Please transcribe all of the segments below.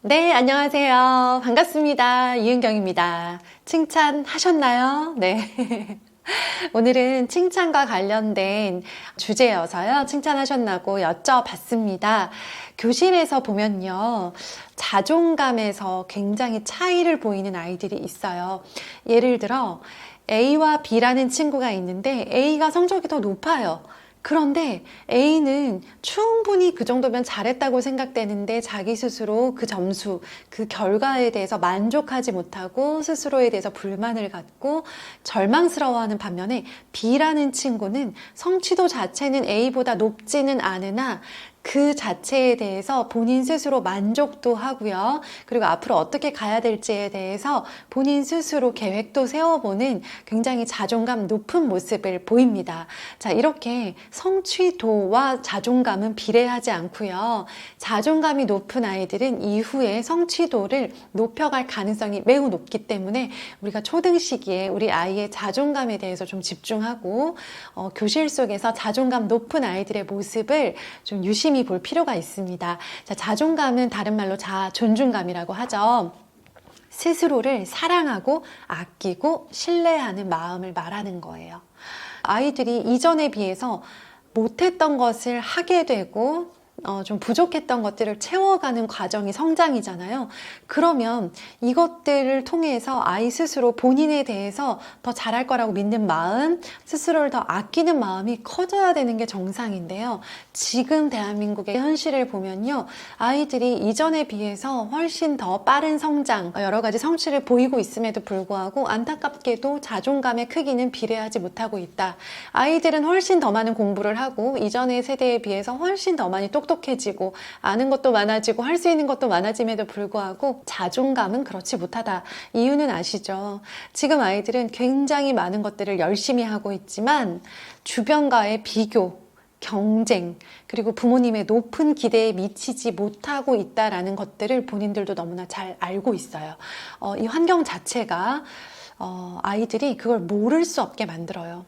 네, 안녕하세요. 반갑습니다. 이은경입니다. 칭찬하셨나요? 네. 오늘은 칭찬과 관련된 주제여서요. 칭찬하셨나고 여쭤봤습니다. 교실에서 보면요. 자존감에서 굉장히 차이를 보이는 아이들이 있어요. 예를 들어 A와 B라는 친구가 있는데 A가 성적이 더 높아요. 그런데 A는 충분히 그 정도면 잘했다고 생각되는데 자기 스스로 그 점수, 그 결과에 대해서 만족하지 못하고 스스로에 대해서 불만을 갖고 절망스러워하는 반면에 B라는 친구는 성취도 자체는 A보다 높지는 않으나 그 자체에 대해서 본인 스스로 만족도 하고요. 그리고 앞으로 어떻게 가야 될지에 대해서 본인 스스로 계획도 세워보는 굉장히 자존감 높은 모습을 보입니다. 자, 이렇게 성취도와 자존감은 비례하지 않고요. 자존감이 높은 아이들은 이후에 성취도를 높여갈 가능성이 매우 높기 때문에 우리가 초등 시기에 우리 아이의 자존감에 대해서 좀 집중하고 교실 속에서 자존감 높은 아이들의 모습을 좀 유심히 볼 필요가 있습니다. 자, 자존감은 다른 말로 존중감이라고 하죠. 스스로를 사랑하고 아끼고 신뢰하는 마음을 말하는 거예요. 아이들이 이전에 비해서 못했던 것을 하게 되고 좀 부족했던 것들을 채워가는 과정이 성장이잖아요. 그러면 이것들을 통해서 아이 스스로 본인에 대해서 더 잘할 거라고 믿는 마음, 스스로를 더 아끼는 마음이 커져야 되는 게 정상인데요. 지금 대한민국의 현실을 보면요. 아이들이 이전에 비해서 훨씬 더 빠른 성장, 여러 가지 성취를 보이고 있음에도 불구하고 안타깝게도 자존감의 크기는 비례하지 못하고 있다. 아이들은 훨씬 더 많은 공부를 하고 이전의 세대에 비해서 훨씬 더 많이 똑똑해지고 아는 것도 많아지고 할 수 있는 것도 많아짐에도 불구하고 자존감은 그렇지 못하다. 이유는 아시죠? 지금 아이들은 굉장히 많은 것들을 열심히 하고 있지만 주변과의 비교, 경쟁, 그리고 부모님의 높은 기대에 미치지 못하고 있다라는 것들을 본인들도 너무나 잘 알고 있어요. 이 환경 자체가 아이들이 그걸 모를 수 없게 만들어요.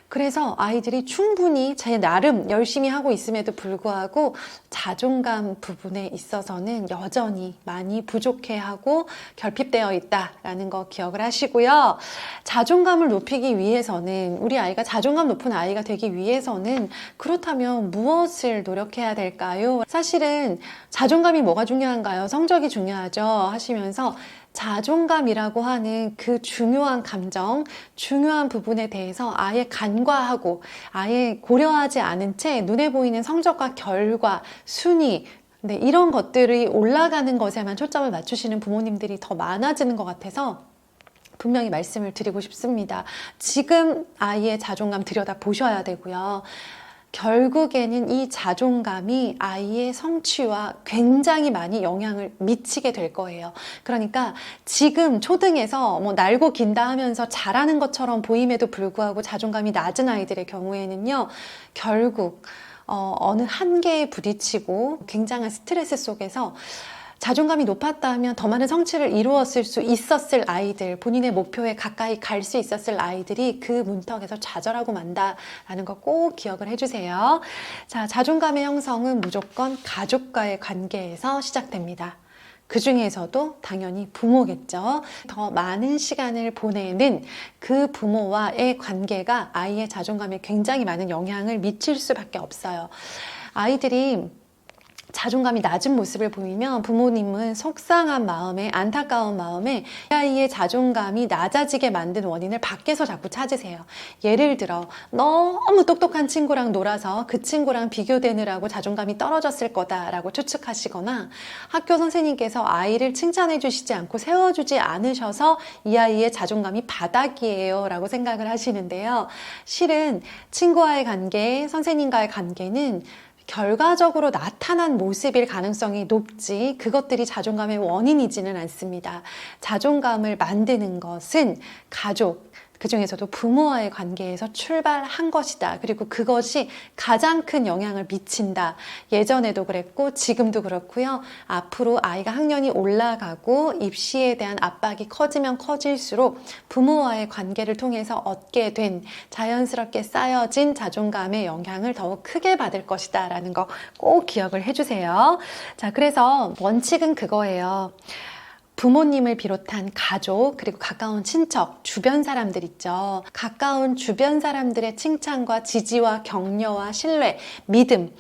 그래서 아이들이 충분히 제 나름 열심히 하고 있음에도 불구하고 자존감 부분에 있어서는 여전히 많이 부족해하고 결핍되어 있다라는 거 기억을 하시고요. 자존감을 높이기 위해서는 우리 아이가 자존감 높은 아이가 되기 위해서는 그렇다면 무엇을 노력해야 될까요? 사실은 자존감이 뭐가 중요한가요? 성적이 중요하죠 하시면서 자존감이라고 하는 그 중요한 감정, 중요한 부분에 대해서 아예 간과하고 아예 고려하지 않은 채 눈에 보이는 성적과 결과, 순위, 이런 것들이 올라가는 것에만 초점을 맞추시는 부모님들이 더 많아지는 것 같아서 분명히 말씀을 드리고 싶습니다. 지금 아이의 자존감 들여다 보셔야 되고요. 결국에는 이 자존감이 아이의 성취와 굉장히 많이 영향을 미치게 될 거예요. 그러니까 지금 초등에서 날고 긴다 하면서 잘하는 것처럼 보임에도 불구하고 자존감이 낮은 아이들의 경우에는요, 결국 어느 한계에 부딪히고 굉장한 스트레스 속에서 자존감이 높았다 하면 더 많은 성취를 이루었을 수 있었을 아이들, 본인의 목표에 가까이 갈 수 있었을 아이들이 그 문턱에서 좌절하고 만다라는 거 꼭 기억을 해주세요. 자, 자존감의 형성은 무조건 가족과의 관계에서 시작됩니다. 그 중에서도 당연히 부모겠죠. 더 많은 시간을 보내는 그 부모와의 관계가 아이의 자존감에 굉장히 많은 영향을 미칠 수밖에 없어요. 아이들이 자존감이 낮은 모습을 보이면 부모님은 속상한 마음에, 안타까운 마음에 이 아이의 자존감이 낮아지게 만든 원인을 밖에서 자꾸 찾으세요. 예를 들어 너무 똑똑한 친구랑 놀아서 그 친구랑 비교되느라고 자존감이 떨어졌을 거다라고 추측하시거나 학교 선생님께서 아이를 칭찬해 주시지 않고 세워주지 않으셔서 이 아이의 자존감이 바닥이에요 라고 생각을 하시는데요. 실은 친구와의 관계, 선생님과의 관계는 결과적으로 나타난 모습일 가능성이 높지 그것들이 자존감의 원인이지는 않습니다. 자존감을 만드는 것은 가족, 그중에서도 부모와의 관계에서 출발한 것이다. 그리고 그것이 가장 큰 영향을 미친다. 예전에도 그랬고 지금도 그렇고요. 앞으로 아이가 학년이 올라가고 입시에 대한 압박이 커지면 커질수록 부모와의 관계를 통해서 얻게 된 자연스럽게 쌓여진 자존감의 영향을 더욱 크게 받을 것이다 라는 거 꼭 기억을 해주세요. 자, 그래서 원칙은 그거예요. 부모님을 비롯한 가족, 그리고 가까운 친척, 주변 사람들 있죠. 가까운 주변 사람들의 칭찬과 지지와 격려와 신뢰, 믿음,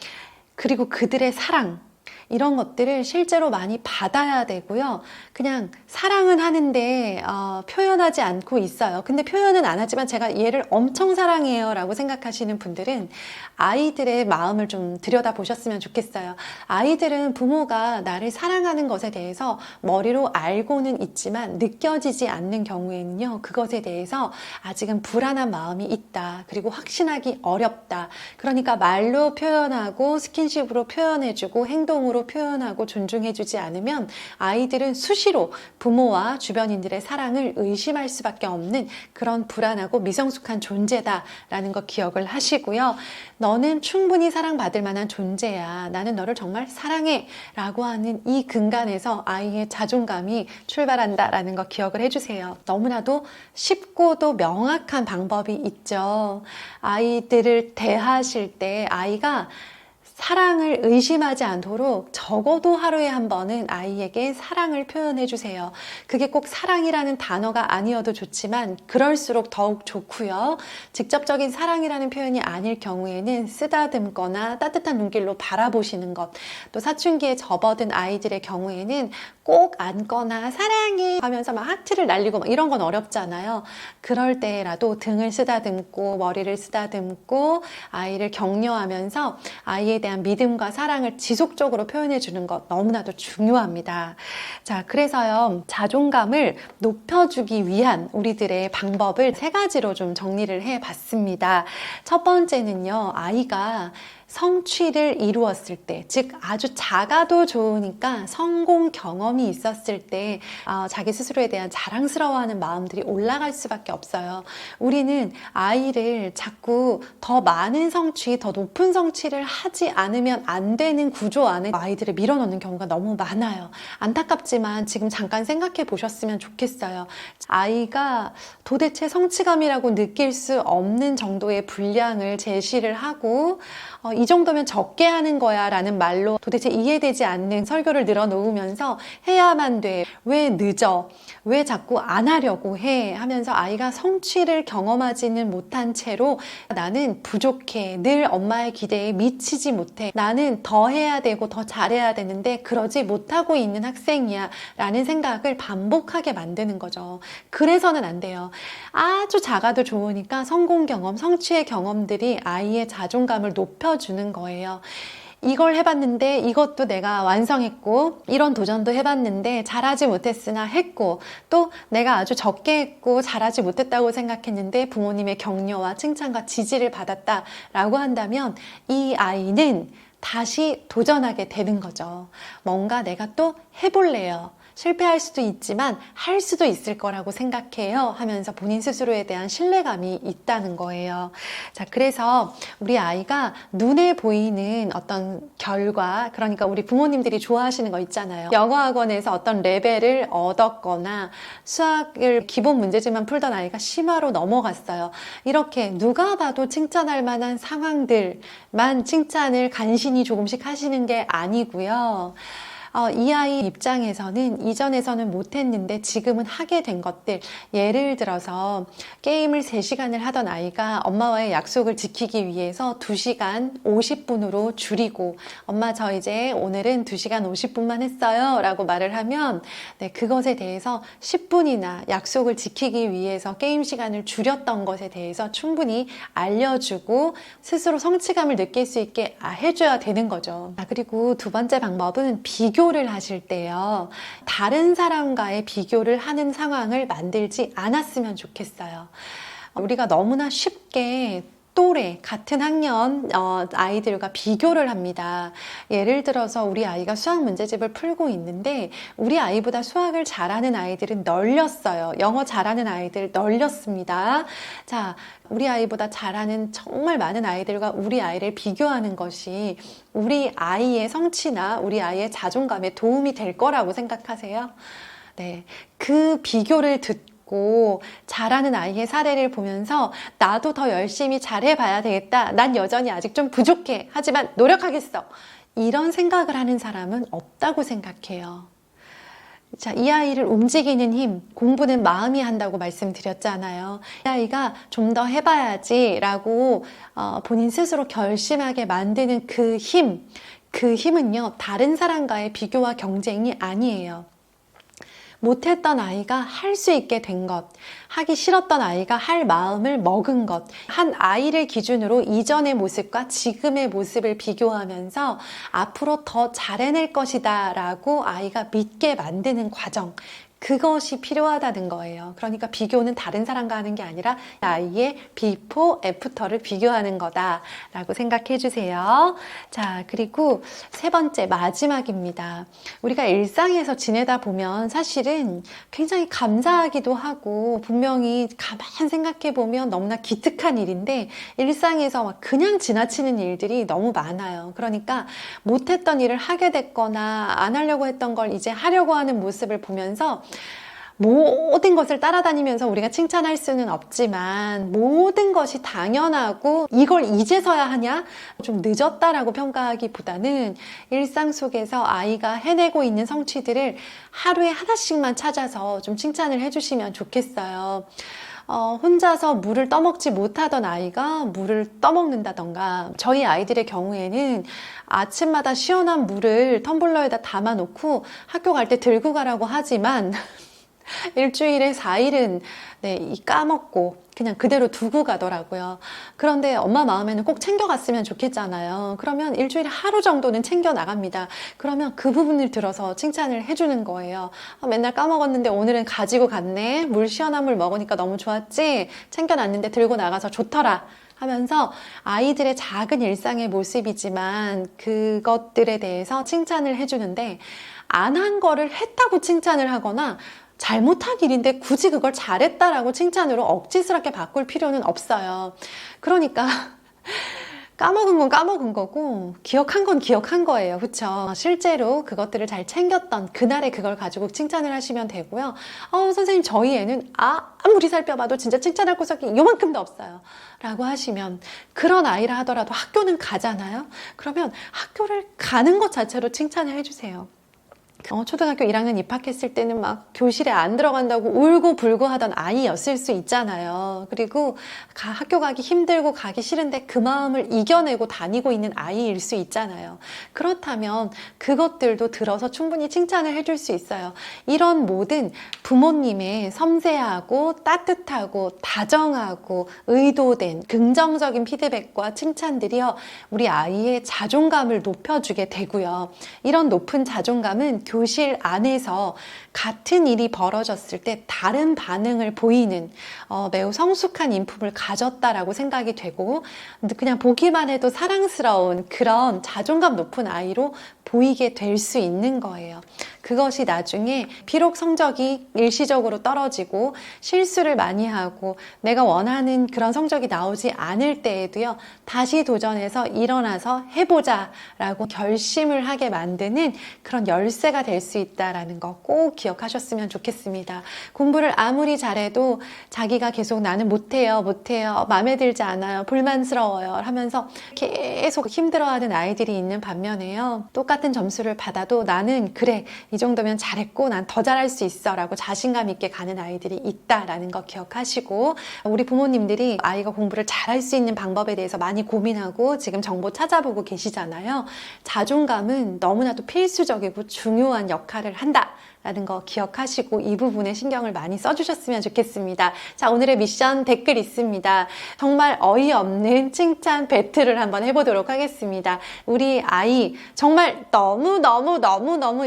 그리고 그들의 사랑, 이런 것들을 실제로 많이 받아야 되고요. 그냥 사랑은 하는데 표현하지 않고 있어요. 근데 표현은 안 하지만 제가 얘를 엄청 사랑해요 라고 생각하시는 분들은 아이들의 마음을 좀 들여다보셨으면 좋겠어요. 아이들은 부모가 나를 사랑하는 것에 대해서 머리로 알고는 있지만 느껴지지 않는 경우에는요. 그것에 대해서 아직은 불안한 마음이 있다. 그리고 확신하기 어렵다. 그러니까 말로 표현하고 스킨십으로 표현해주고 행동으로 표현하고 존중해주지 않으면 아이들은 수시로 부모와 주변인들의 사랑을 의심할 수밖에 없는 그런 불안하고 미성숙한 존재다라는 거 기억을 하시고요. 너는 충분히 사랑받을 만한 존재야. 나는 너를 정말 사랑해 라고 하는 이 근간에서 아이의 자존감이 출발한다라는 거 기억을 해주세요. 너무나도 쉽고도 명확한 방법이 있죠. 아이들을 대하실 때 아이가 사랑을 의심하지 않도록 적어도 하루에 한 번은 아이에게 사랑을 표현해 주세요. 그게 꼭 사랑이라는 단어가 아니어도 좋지만 그럴수록 더욱 좋고요. 직접적인 사랑이라는 표현이 아닐 경우에는 쓰다듬거나 따뜻한 눈길로 바라보시는 것, 또 사춘기에 접어든 아이들의 경우에는 꼭 안거나 사랑해 하면서 막 하트를 날리고 막 이런 건 어렵잖아요. 그럴 때라도 등을 쓰다듬고 머리를 쓰다듬고 아이를 격려하면서 아이에 대한 믿음과 사랑을 지속적으로 표현해 주는 것 너무나도 중요합니다. 자, 그래서요, 자존감을 높여주기 위한 우리들의 방법을 3가지로 좀 정리를 해 봤습니다. 첫 번째는요, 아이가 성취를 이루었을 때, 즉 아주 작아도 좋으니까 성공 경험이 있었을 때 자기 스스로에 대한 자랑스러워하는 마음들이 올라갈 수밖에 없어요. 우리는 아이를 자꾸 더 많은 성취, 더 높은 성취를 하지 않으면 안 되는 구조 안에 아이들을 밀어넣는 경우가 너무 많아요. 안타깝지만 지금 잠깐 생각해 보셨으면 좋겠어요. 아이가 도대체 성취감이라고 느낄 수 없는 정도의 분량을 제시를 하고 이 정도면 적게 하는 거야 라는 말로 도대체 이해되지 않는 설교를 늘어놓으면서 해야만 돼. 왜 늦어? 왜 자꾸 안 하려고 해? 하면서 아이가 성취를 경험하지는 못한 채로 나는 부족해. 늘 엄마의 기대에 미치지 못해. 나는 더 해야 되고 더 잘해야 되는데 그러지 못하고 있는 학생이야 라는 생각을 반복하게 만드는 거죠. 그래서는 안 돼요. 아주 작아도 좋으니까 성공 경험, 성취의 경험들이 아이의 자존감을 높여주는 거예요. 이걸 해봤는데 이것도 내가 완성했고 이런 도전도 해봤는데 잘하지 못했으나 했고 또 내가 아주 적게 했고 잘하지 못했다고 생각했는데 부모님의 격려와 칭찬과 지지를 받았다라고 한다면 이 아이는 다시 도전하게 되는 거죠. 뭔가 내가 또 해볼래요. 실패할 수도 있지만 할 수도 있을 거라고 생각해요 하면서 본인 스스로에 대한 신뢰감이 있다는 거예요. 자, 그래서 우리 아이가 눈에 보이는 어떤 결과, 그러니까 우리 부모님들이 좋아하시는 거 있잖아요. 영어 학원에서 어떤 레벨을 얻었거나 수학을 기본 문제집만 풀던 아이가 심화로 넘어갔어요. 이렇게 누가 봐도 칭찬할 만한 상황들만 칭찬을 간신히 조금씩 하시는 게 아니고요. 이 아이 입장에서는 이전에서는 못했는데 지금은 하게 된 것들, 예를 들어서 게임을 3시간을 하던 아이가 엄마와의 약속을 지키기 위해서 2시간 50분으로 줄이고 엄마 저 이제 오늘은 2시간 50분만 했어요 라고 말을 하면 그것에 대해서 10분이나 약속을 지키기 위해서 게임 시간을 줄였던 것에 대해서 충분히 알려주고 스스로 성취감을 느낄 수 있게 해줘야 되는 거죠. 그리고 2번째 방법은 비교를 하실 때요. 다른 사람과의 비교를 하는 상황을 만들지 않았으면 좋겠어요. 우리가 너무나 쉽게 또래, 같은 학년 아이들과 비교를 합니다. 예를 들어서 우리 아이가 수학 문제집을 풀고 있는데 우리 아이보다 수학을 잘하는 아이들은 널렸어요. 영어 잘하는 아이들 널렸습니다. 자, 우리 아이보다 잘하는 정말 많은 아이들과 우리 아이를 비교하는 것이 우리 아이의 성취나 우리 아이의 자존감에 도움이 될 거라고 생각하세요? 네, 그 비교를 듣고 잘하는 아이의 사례를 보면서 나도 더 열심히 잘해봐야 되겠다. 난 여전히 아직 좀 부족해. 하지만 노력하겠어. 이런 생각을 하는 사람은 없다고 생각해요. 자, 이 아이를 움직이는 힘, 공부는 마음이 한다고 말씀드렸잖아요. 이 아이가 좀 더 해봐야지 라고 본인 스스로 결심하게 만드는 그 힘은요, 다른 사람과의 비교와 경쟁이 아니에요. 못했던 아이가 할 수 있게 된 것, 하기 싫었던 아이가 할 마음을 먹은 것, 한 아이를 기준으로 이전의 모습과 지금의 모습을 비교하면서 앞으로 더 잘해낼 것이다 라고 아이가 믿게 만드는 과정, 그것이 필요하다는 거예요. 그러니까 비교는 다른 사람과 하는 게 아니라 아이의 비포, 애프터를 비교하는 거다라고 생각해 주세요. 자, 그리고 세 번째, 마지막입니다. 우리가 일상에서 지내다 보면 사실은 굉장히 감사하기도 하고 분명히 가만 생각해 보면 너무나 기특한 일인데 일상에서 막 그냥 지나치는 일들이 너무 많아요. 그러니까 못했던 일을 하게 됐거나 안 하려고 했던 걸 이제 하려고 하는 모습을 보면서 모든 것을 따라다니면서 우리가 칭찬할 수는 없지만 모든 것이 당연하고 이걸 이제서야 하냐? 좀 늦었다라고 평가하기보다는 일상 속에서 아이가 해내고 있는 성취들을 하루에 하나씩만 찾아서 좀 칭찬을 해주시면 좋겠어요. 혼자서 물을 떠먹지 못하던 아이가 물을 떠먹는다던가 저희 아이들의 경우에는 아침마다 시원한 물을 텀블러에다 담아놓고 학교 갈 때 들고 가라고 하지만 일주일에 4일은 까먹고 그냥 그대로 두고 가더라고요. 그런데 엄마 마음에는 꼭 챙겨갔으면 좋겠잖아요. 그러면 일주일에 하루 정도는 챙겨 나갑니다. 그러면 그 부분을 들어서 칭찬을 해주는 거예요. 맨날 까먹었는데 오늘은 가지고 갔네. 물 시원한 물 먹으니까 너무 좋았지? 챙겨놨는데 들고 나가서 좋더라. 하면서 아이들의 작은 일상의 모습이지만 그것들에 대해서 칭찬을 해주는데 안 한 거를 했다고 칭찬을 하거나 잘못한 일인데 굳이 그걸 잘했다라고 칭찬으로 억지스럽게 바꿀 필요는 없어요. 그러니까 까먹은 건 까먹은 거고 기억한 건 기억한 거예요. 그렇죠? 실제로 그것들을 잘 챙겼던 그날에 그걸 가지고 칭찬을 하시면 되고요. 선생님 저희 애는 아무리 살펴봐도 진짜 칭찬할 구석이 요만큼도 없어요. 라고 하시면 그런 아이라 하더라도 학교는 가잖아요. 그러면 학교를 가는 것 자체로 칭찬을 해주세요. 초등학교 1학년 입학했을 때는 막 교실에 안 들어간다고 울고 불고 하던 아이였을 수 있잖아요. 그리고 학교 가기 힘들고 가기 싫은데 그 마음을 이겨내고 다니고 있는 아이일 수 있잖아요. 그렇다면 그것들도 들어서 충분히 칭찬을 해줄 수 있어요. 이런 모든 부모님의 섬세하고 따뜻하고 다정하고 의도된 긍정적인 피드백과 칭찬들이요, 우리 아이의 자존감을 높여주게 되고요. 이런 높은 자존감은 교실 안에서 같은 일이 벌어졌을 때 다른 반응을 보이는 매우 성숙한 인품을 가졌다라고 생각이 되고 그냥 보기만 해도 사랑스러운 그런 자존감 높은 아이로 보이게 될 수 있는 거예요. 그것이 나중에 비록 성적이 일시적으로 떨어지고 실수를 많이 하고 내가 원하는 그런 성적이 나오지 않을 때에도요, 다시 도전해서 일어나서 해보자 라고 결심을 하게 만드는 그런 열쇠가 될 수 있다는 거 꼭 기억하셨으면 좋겠습니다. 공부를 아무리 잘해도 자기가 계속 나는 못해요, 마음에 들지 않아요, 불만스러워요 하면서 계속 힘들어하는 아이들이 있는 반면에요, 똑같은 점수를 받아도 나는 그래, 이 정도면 잘했고 난 더 잘할 수 있어 라고 자신감 있게 가는 아이들이 있다라는 거 기억하시고, 우리 부모님들이 아이가 공부를 잘할 수 있는 방법에 대해서 많이 고민하고 지금 정보 찾아보고 계시잖아요. 자존감은 너무나도 필수적이고 중요한 역할을 한다 라는 거 기억하시고 이 부분에 신경을 많이 써주셨으면 좋겠습니다. 자, 오늘의 미션 댓글 있습니다. 정말 어이없는 칭찬 배틀을 한번 해보도록 하겠습니다. 우리 아이 정말 너무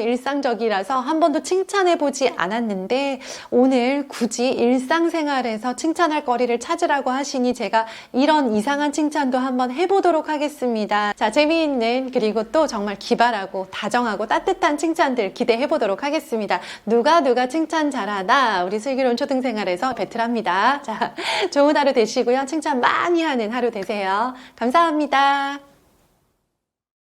일상적이라서 한 번도 칭찬해보지 않았는데 오늘 굳이 일상생활에서 칭찬할 거리를 찾으라고 하시니 제가 이런 이상한 칭찬도 한번 해보도록 하겠습니다. 자, 재미있는 그리고 또 정말 기발하고 다정하고 따뜻한 칭찬들 기대해보도록 하겠습니다. 누가 칭찬 잘하나 우리 슬기로운 초등생활에서 배틀합니다. 자, 좋은 하루 되시고요. 칭찬 많이 하는 하루 되세요. 감사합니다.